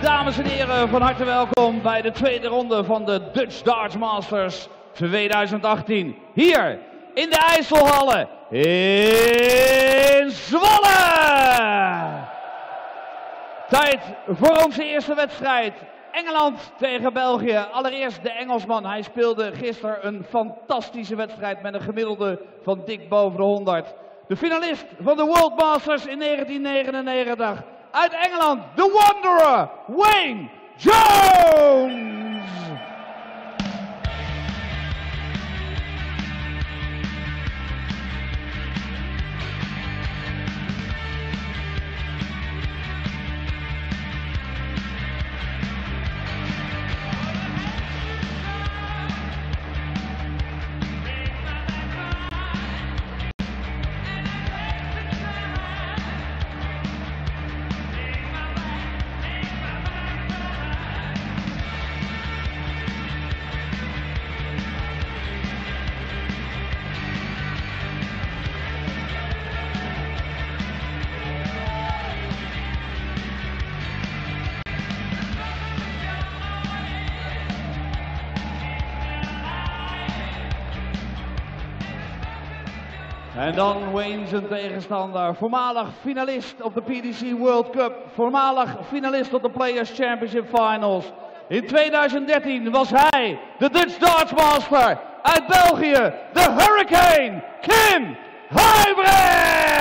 Dames en heren, van harte welkom bij de tweede ronde van de Dutch Darts Masters 2018. Hier in de IJsselhallen in Zwolle. Tijd voor onze eerste wedstrijd. Engeland tegen België. Allereerst de Engelsman. Hij speelde gisteren een fantastische wedstrijd met een gemiddelde van dik boven de 100. De finalist van de World Masters in 1999. Uit Engeland, de Wanderer, Wayne Jones! En dan Wayne zijn tegenstander, voormalig finalist op de PDC World Cup, voormalig finalist op de Players Championship Finals. In 2013 was hij de Dutch Darts Master uit België, de Hurricane, K.Huybrechts!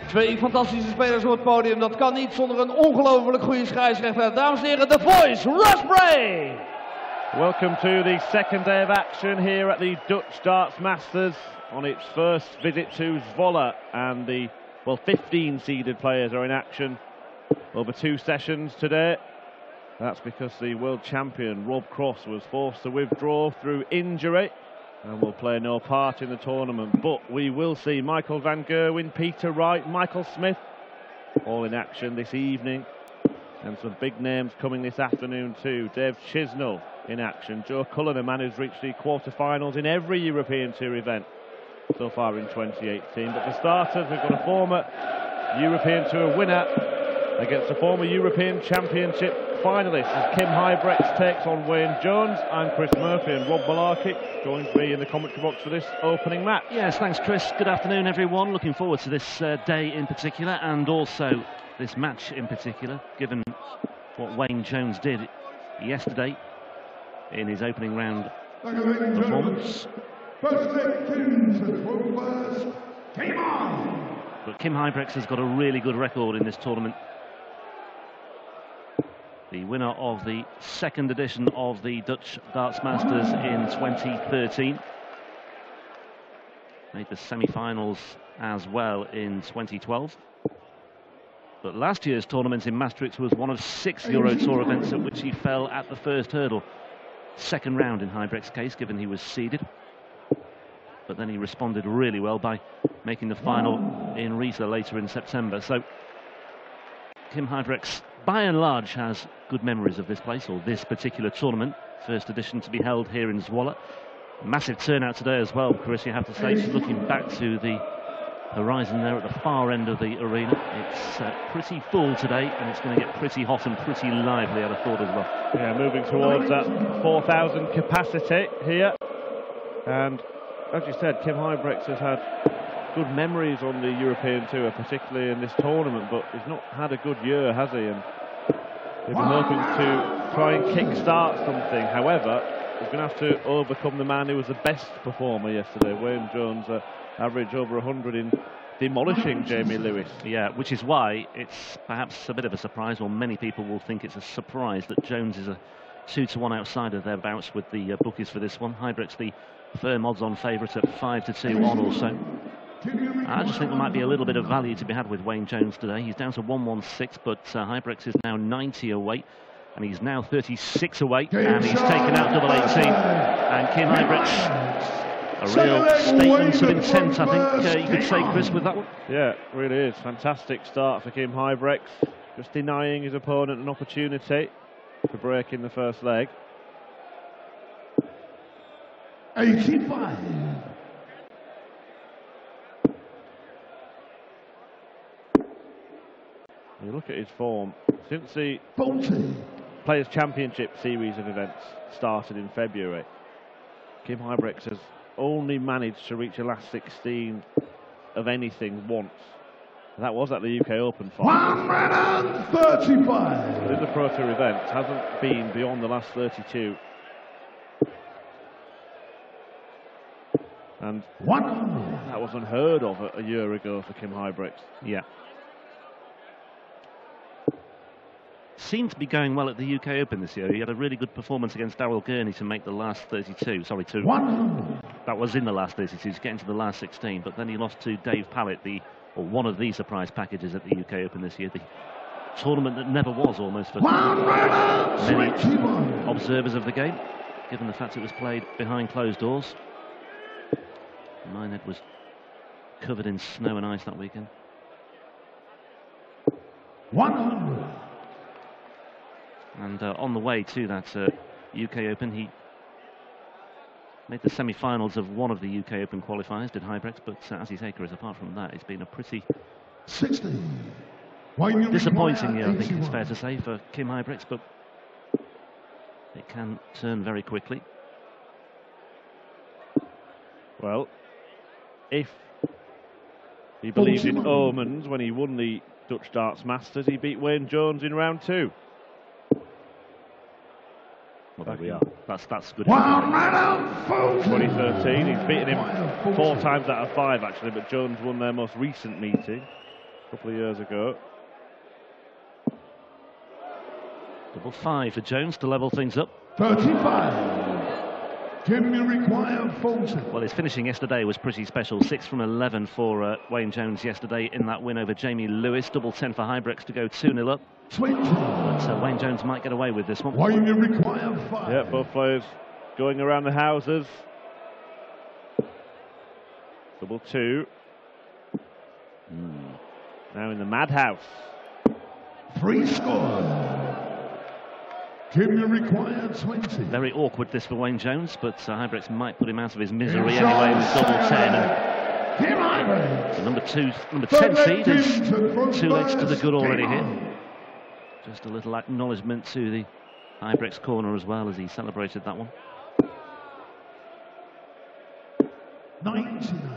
Twee fantastische spelers op het podium, dat kan niet zonder een ongelooflijk goede scheidsrechter. Dames en heren, The Voice, Russ Bray! Welcome to the second day of action here at the Dutch Darts Masters on its first visit to Zwolle, and the 15 seeded players are in action over 2 sessions today. That's because the world champion Rob Cross was forced to withdraw through injury and will play no part in the tournament, but we will see Michael van Gerwen, Peter Wright, Michael Smith all in action this evening, and some big names coming this afternoon too. Dave Chisnell in action, Joe Cullen, a man who's reached the quarter-finals in every European Tour event so far in 2018. But for starters, we've got a former European Tour winner against a former European Championship finalist as K.Huybrechts takes on Wayne Jones. I'm Chris Murphy, and Rob Malarkey joins me in the commentary box for this opening match. Yes, thanks Chris. Good afternoon everyone. Looking forward to this day in particular, and also this match in particular, given what Wayne Jones did yesterday in his opening round performance. But K.Huybrechts has got a really good record in this tournament. The winner of the second edition of the Dutch Darts Masters in 2013. Made the semi-finals as well in 2012. But last year's tournament in Maastricht was one of 6 Euro Tour events at which he fell at the first hurdle. Second round in Huybrechts' case, given he was seeded. But then he responded really well by making the final in Riesa later in September. So K.Huybrechts, by and large, has good memories of this place, or this particular tournament. First edition to be held here in Zwolle. Massive turnout today as well, Chris, you have to say. Just looking back to the horizon there at the far end of the arena. It's pretty full today, and it's going to get pretty hot and pretty lively, I'd have thought, as well. Yeah, moving towards that 4,000 capacity here. And as you said, K.Huybrechts has had good memories on the European Tour, particularly in this tournament, but he's not had a good year, has he? And they've been hoping to try and kick-start something. However, he's going to have to overcome the man who was the best performer yesterday, Wayne Jones, average over 100 in demolishing Jamie Lewis. Yeah, which is why it's perhaps a bit of a surprise, or many people will think it's a surprise, that Jones is a 2-to-1 outsider thereabouts with the bookies for this one. Huybrechts, the firm odds-on favourite at 5-2 on or so. I just think there might be a little bit of value to be had with Wayne Jones today. He's down to 116, but Huybrechts is now 90 away, and he's now 36 away, and he's taken out double 18. And K.Huybrechts, a real statement of intent, I think you could say, Chris, with that one. Yeah, it really is. Fantastic start for K.Huybrechts. Just denying his opponent an opportunity to break in the first leg. 85. You look at his form since the Players' Championship series of events started in February. K.Huybrechts has only managed to reach a last 16 of anything once. And that was at the UK Open final. 135. In the Pro Tour events, hasn't been beyond the last 32. And that was unheard of a year ago for K.Huybrechts. Yeah. Seemed to be going well at the UK Open this year. He had a really good performance against Darryl Gurney to make the last 32. Sorry, that was in the last 32 to get into the last 16. But then he lost to Dave Pallett, one of the surprise packages at the UK Open this year. The tournament that never was, almost, for many observers of the game, given the fact it was played behind closed doors. Minehead was covered in snow and ice that weekend. 100. And on the way to that UK Open, he made the semi-finals of one of the UK Open qualifiers, did Huybrechts, but as you say, Chris, apart from that, it's been a pretty 60. Disappointing year, I think it's fair to say, for K.Huybrechts, but it can turn very quickly. Well, if he believed in omens when he won the Dutch Darts Masters, he beat Wayne Jones in round 2. Well, there we are. That's good. 2013, he's beaten him 4 times out of 5 actually, but Jones won their most recent meeting a couple of years ago. Double 5 for Jones to level things up. 35. Jim, you require 40. Well, his finishing yesterday was pretty special. 6 from 11 for Wayne Jones yesterday in that win over Jamie Lewis. Double 10 for Huybrechts to go 2-0 up. 20. But Wayne Jones might get away with this one. Wayne, you require 5. Yeah, both players going around the houses. Double 2. Now in the madhouse. 3 scores. Jim, you require 20. Very awkward this for Wayne Jones, but Huybrechts might put him out of his misery anyway with double 10. And the number 10 seed is 2 legs to the good already here. Just a little acknowledgement to the Huybrechts corner as well as he celebrated that one. 99.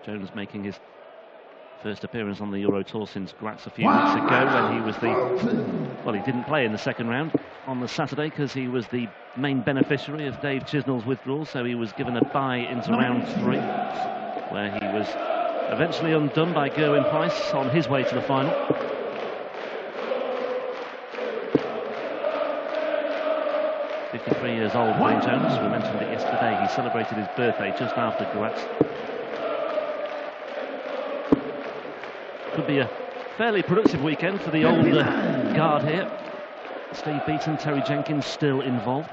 Jones making his first appearance on the Euro Tour since Graz a few weeks ago, when he was he didn't play in the second round on the Saturday because he was the main beneficiary of Dave Chisnell's withdrawal, so he was given a bye into round 3, where he was eventually undone by Gerwyn Price on his way to the final. .53 years old, Wayne Jones. We mentioned it yesterday. He celebrated his birthday just after Graz. Could be a fairly productive weekend for the older guard here. Steve Beaton, Terry Jenkins still involved.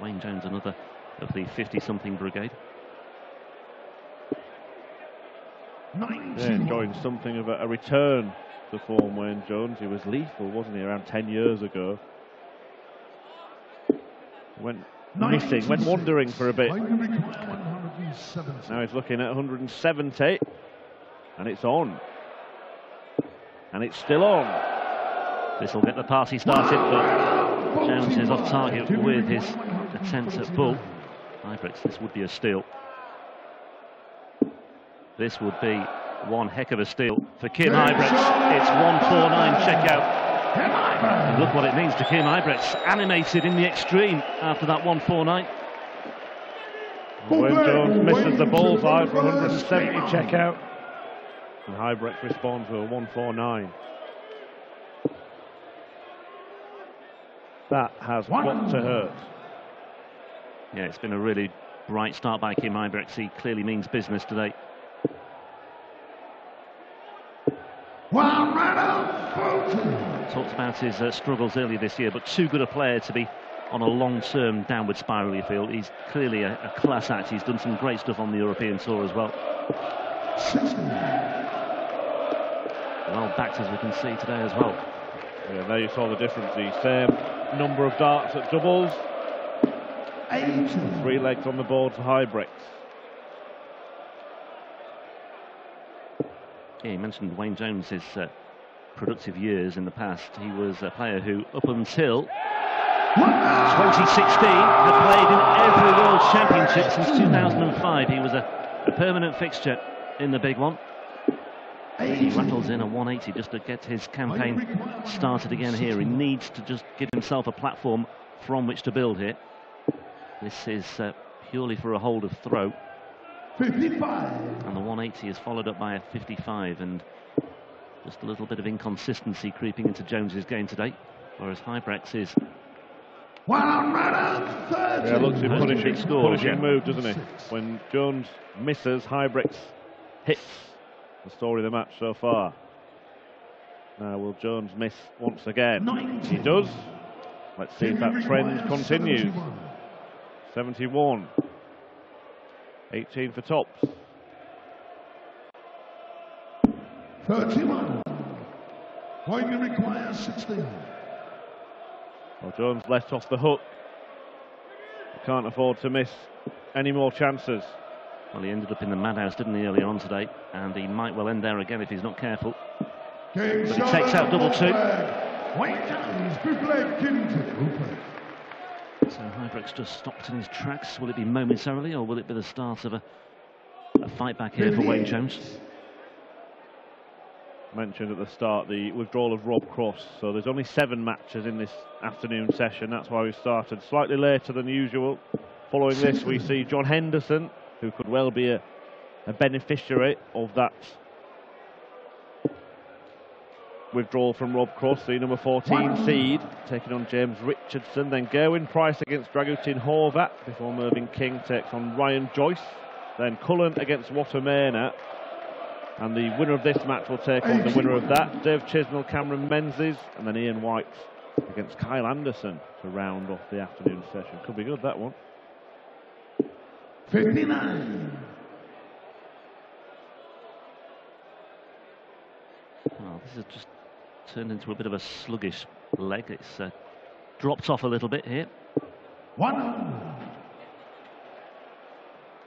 Wayne Jones, another of the 50-something brigade. Yeah, enjoying something of a return to form, Wayne Jones. He was lethal, wasn't he, around 10 years ago. Went missing, went wandering for a bit. Now he's looking at 170. And it's on. And it's still on. This will get the party started, but Jones is off target with his attempts at bull. Huybrechts, this would be a steal. This would be one heck of a steal for K.Huybrechts. It's 149 checkout. And look what it means to K.Huybrechts, animated in the extreme after that 149. Wayne Jones misses the bullseye for 170 checkout. And Huybrechts responds with a 149. That has got to hurt. Yeah, it's been a really bright start by K.Huybrechts. He clearly means business today. Talked about his struggles earlier this year, but too good a player to be on a long-term downward spiral, you feel. He's clearly a class act. He's done some great stuff on the European tour as well. Well backed, as we can see today as well. Yeah, there you saw the difference. The same number of darts at doubles. 3 legs on the board for Huybrechts. Yeah, you mentioned Wayne Jones's productive years in the past. He was a player who, up until 2016, had played in every World Championship since 2005. He was a permanent fixture in the big one. He rattles in a 180 just to get his campaign started again here. He needs to just give himself a platform from which to build here. This is purely for a hold of throw. 55. And the 180 is followed up by a 55, and just a little bit of inconsistency creeping into Jones's game today, whereas Huybrechts is 130. Yeah, looks in big scores, punishing yeah. move, doesn't he? When Jones misses, Huybrechts hits. The story of the match so far. Now, will Jones miss once again? 90. He does. Let's see if that trend continues. 71. 18 for tops. 31. Point requires 16. Well, Jones let off the hook. He can't afford to miss any more chances. Well, he ended up in the madhouse, didn't he, earlier on today? And he might well end there again if he's not careful. But he takes out double 2. So Huybrechts just stopped in his tracks. Will it be momentarily, or will it be the start of a fight back here for Wayne Jones? Mentioned at the start the withdrawal of Rob Cross, so there's only 7 matches in this afternoon session. That's why we started slightly later than usual. Following this, we see John Henderson, who could well be a beneficiary of that withdrawal from Rob Cross, the number 14 seed, taking on James Richardson. Then Gerwin Price against Dragutin Horvat before Mervyn King takes on Ryan Joyce. Then Cullen against Watermena. And the winner of this match will take on the winner of that, Dave Chisnell, Cameron Menzies, and then Ian White against Kyle Anderson to round off the afternoon session. Could be good, that one. 59. Well, this has just turned into a bit of a sluggish leg. It's dropped off a little bit here. 1.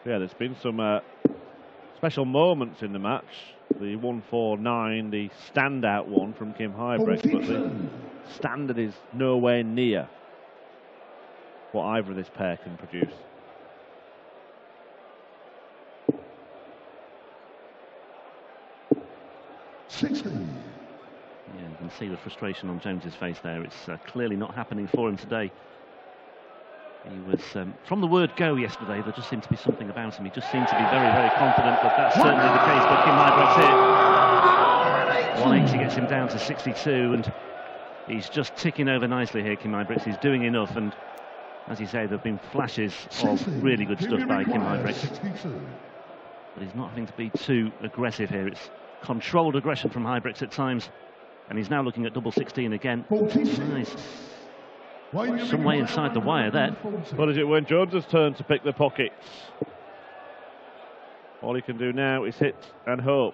Yeah, there's been some special moments in the match. The 149, the standout one from K.Huybrechts, but the standard is nowhere near what either of this pair can produce. Yeah, you can see the frustration on Jones's face there. It's clearly not happening for him today. He was, from the word go yesterday, there just seemed to be something about him. He just seemed to be very, very confident, but that's certainly the case for K.Huybrechts here. 180 gets him down to 62, and he's just ticking over nicely here, K.Huybrechts. He's doing enough, and as you say, there have been flashes of really good stuff by K.Huybrechts. But he's not having to be too aggressive here. It's controlled aggression from Huybrechts at times, and he's now looking at double 16 again. Nice. Some way inside the wire there. What is it when Jones's turn to pick the pockets? All he can do now is hit and hope.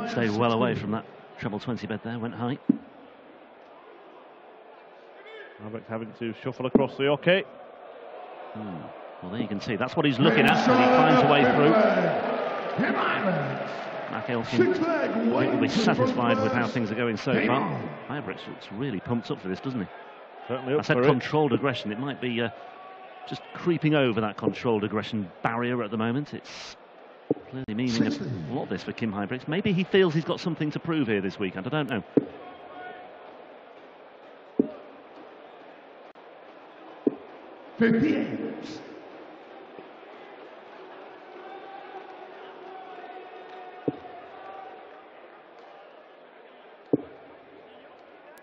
Stayed well away from that treble 20 bed there, went high. Huybrechts having to shuffle across the hockey. Well, there you can see, that's what he's looking at, and he finds a way through. Mac Elkin, I think, will be satisfied with how things are going so far. Huybrechts looks really pumped up for this, doesn't he? Certainly up I said for controlled aggression. It might be just creeping over that controlled aggression barrier at the moment. It's Clearly meaning a lot of this for K.Huybrechts. Maybe he feels he's got something to prove here this weekend. I don't know.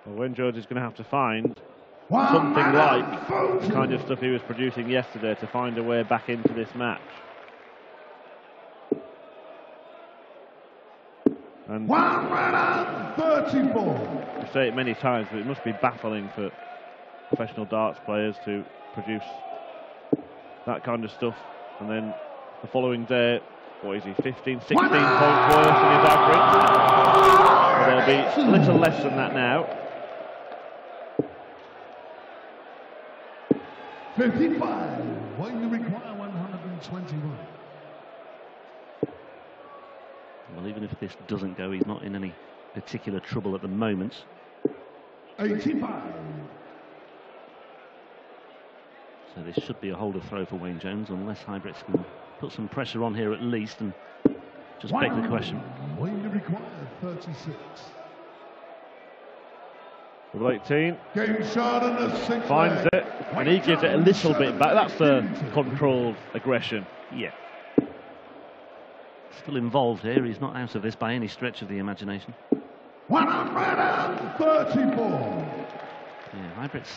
Well, Wayne Jones is going to have to find something like the kind of stuff he was producing yesterday to find a way back into this match. And 134. I say it many times, but it must be baffling for professional darts players to produce that kind of stuff. And then the following day, what is he, 15, 16 points worse than his average. But there'll be a little less than that now. 55. What you require 121. Well, even if this doesn't go, he's not in any particular trouble at the moment. 85. So this should be a holder throw for Wayne Jones, unless Huybrechts can put some pressure on here at least and just beg the question. What you require 36. Double 18. Game shot on the 6th. Finds it, and he gives it a little bit back. That's the controlled aggression. Yeah. Still involved here. He's not out of this by any stretch of the imagination. 134. Yeah, Huybrechts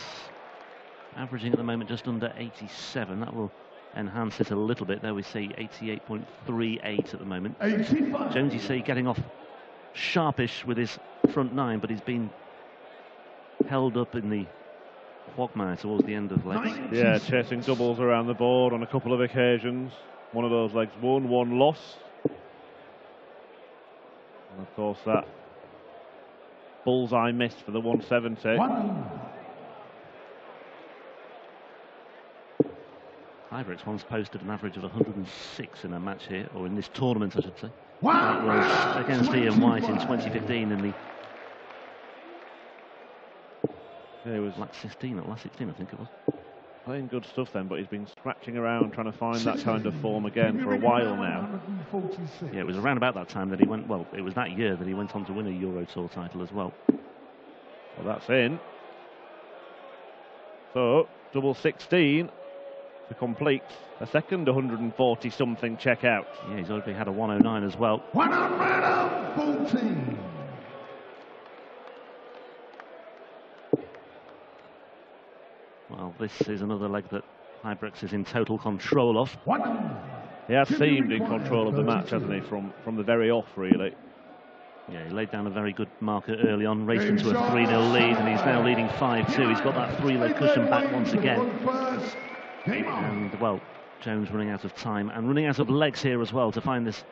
averaging at the moment just under 87. That will enhance it a little bit. There we see 88.38 at the moment. 85. Jones, you see, getting off sharpish with his front nine, but he's been held up in the quagmire towards the end of legs. Yeah, chasing doubles around the board on a couple of occasions. One of those legs won, one lost. And of course that bullseye missed for the 170. Huybrechts once posted an average of 106 in a match here, or in this tournament I should say. That was against Ian White in 2015 in the last 16 I think it was. Playing good stuff then, but he's been scratching around trying to find that kind of form again for a while now. Yeah, it was around about that time that he went, well, it was that year that he went on to win a Euro Tour title as well. Well, that's in. So, double 16 to complete a second 140-something checkout. Yeah, he's already had a 109 as well. 114. Well, this is another leg that Huybrechts is in total control of. He has seemed in control of the match, hasn't he, from the very off, really. Yeah, he laid down a very good marker early on, raced into a 3-0 lead, and he's now leading 5-2. He's got that three-leg cushion back once again. And, well, Jones running out of time and running out of legs here as well to find this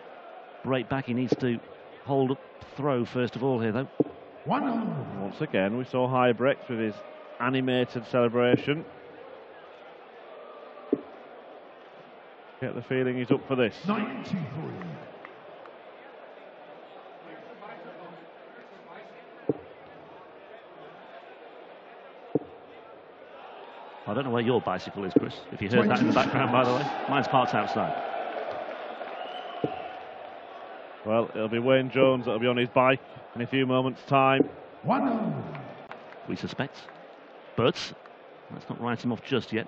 break back. He needs to hold up throw first of all here, though. Once again, we saw Huybrechts with his animated celebration. Get the feeling he's up for this. 93. I don't know where your bicycle is, Chris, if you heard that in the background, by the way. Mine's parked outside. Well, it'll be Wayne Jones that'll be on his bike in a few moments' time. We suspect. But let's not write him off just yet.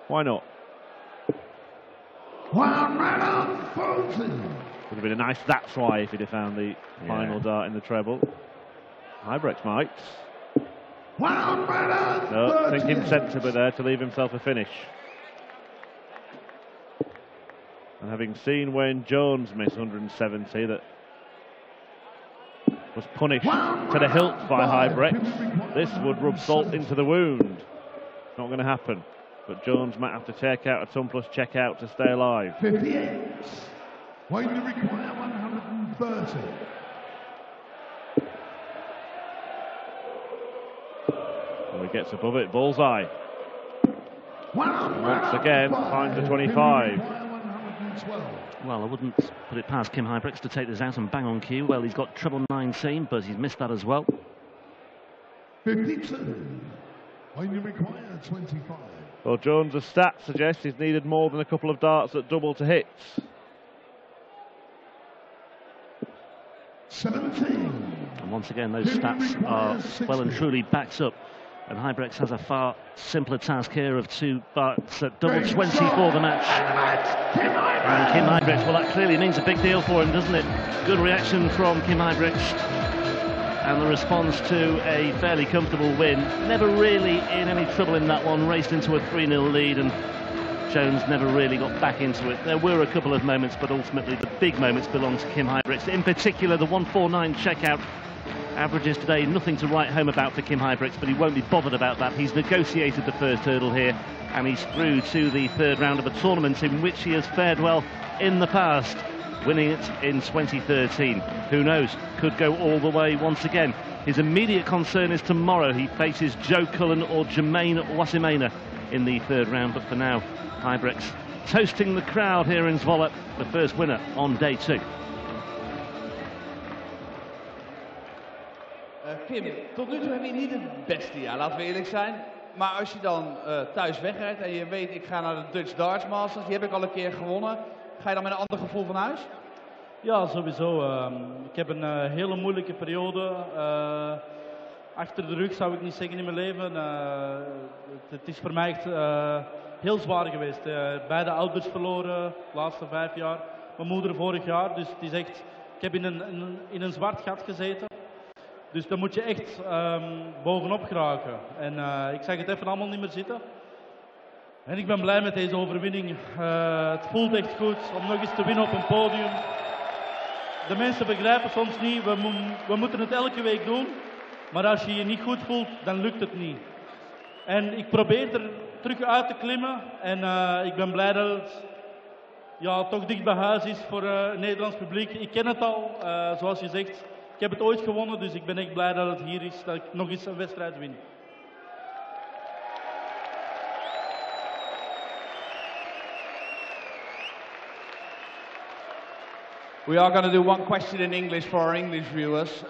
Why not? 140. Would have been a nice that's why if he'd have found the final dart in the treble. Huybrechts might. No, thinking sensibly there to leave himself a finish. And having seen Wayne Jones miss 170, that was punished to the hilt by Huybrechts, this would rub salt into the wound. Not going to happen. But Jones might have to take out a ton plus check out to stay alive. 58. Wayne require 130. Well, he gets above it, bullseye. Once again, finds the 25. Well, I wouldn't put it past K.Huybrechts to take this out and bang on cue. Well, he's got treble 19, but he's missed that as well. 52. When you require 25. Well, Jones' stats suggest he's needed more than a couple of darts at double to hits. 17. And once again, those stats are well and truly backed up. And Huybrechts has a far simpler task here of 2 darts at double 20 for the match. And K.Huybrechts, well, that clearly means a big deal for him, doesn't it? Good reaction from K.Huybrechts. And the response to a fairly comfortable win. Never really in any trouble in that one. Raced into a 3-0 lead, and Jones never really got back into it. There were a couple of moments, but ultimately the big moments belong to K.Huybrechts. In particular, the 149 checkout. Averages today, nothing to write home about for K.Huybrechts, but he won't be bothered about that. He's negotiated the first hurdle here, and he's through to the 3rd round of a tournament in which he has fared well in the past, winning it in 2013. Who knows, could go all the way once again. His immediate concern is tomorrow. He faces Joe Cullen or Jermaine Wasimena in the 3rd round, but for now, Huybrechts toasting the crowd here in Zwolle, the first winner on day 2. Kim, tot nu toe heb je niet het beste jaar, laten we eerlijk zijn. Maar als je dan thuis wegrijdt en je weet, ik ga naar de Dutch Darts Masters, die heb ik al een keer gewonnen. Ga je dan met een ander gevoel van huis? Ja, sowieso. Ik heb een hele moeilijke periode achter de rug, zou ik niet zeggen, in mijn leven. Het is voor mij echt heel zwaar geweest. Beide ouders verloren de laatste 5 jaar. Mijn moeder vorig jaar. Dus het is echt, ik heb in een zwart gat gezeten. Dus dan moet je echt bovenop geraken. En ik zag het even allemaal niet meer zitten. En ik ben blij met deze overwinning. Het voelt echt goed om nog eens te winnen op een podium. De mensen begrijpen soms niet, we moeten het elke week doen. Maar als je je niet goed voelt, dan lukt het niet. En ik probeer er terug uit te klimmen. En ik ben blij dat het toch dicht bij huis is voor het Nederlands publiek. Ik ken het al, zoals je zegt. Ik heb het ooit gewonnen, dus ik ben echt blij dat het hier is, dat ik nog eens een wedstrijd win. We are going to do one question in English for our English viewers.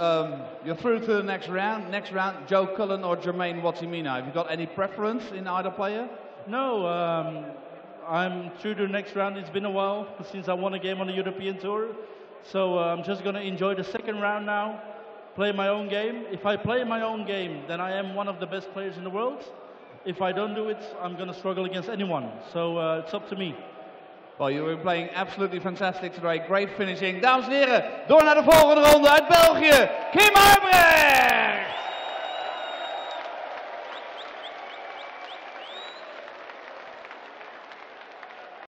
You're through to the next round. Next round, Joe Cullen or Jermaine Wasimena. Have you got any preference in either player? No, I'm through to the next round. It's been a while since I won a game on the European Tour. So I'm just going to enjoy the 2nd round now, play my own game. If I play my own game, then I am one of the best players in the world. If I don't do it, I'm going to struggle against anyone. So it's up to me. Well, you were playing absolutely fantastic today. Great finishing. Dames en heren, door naar de volgende ronde uit België. K.Huybrechts!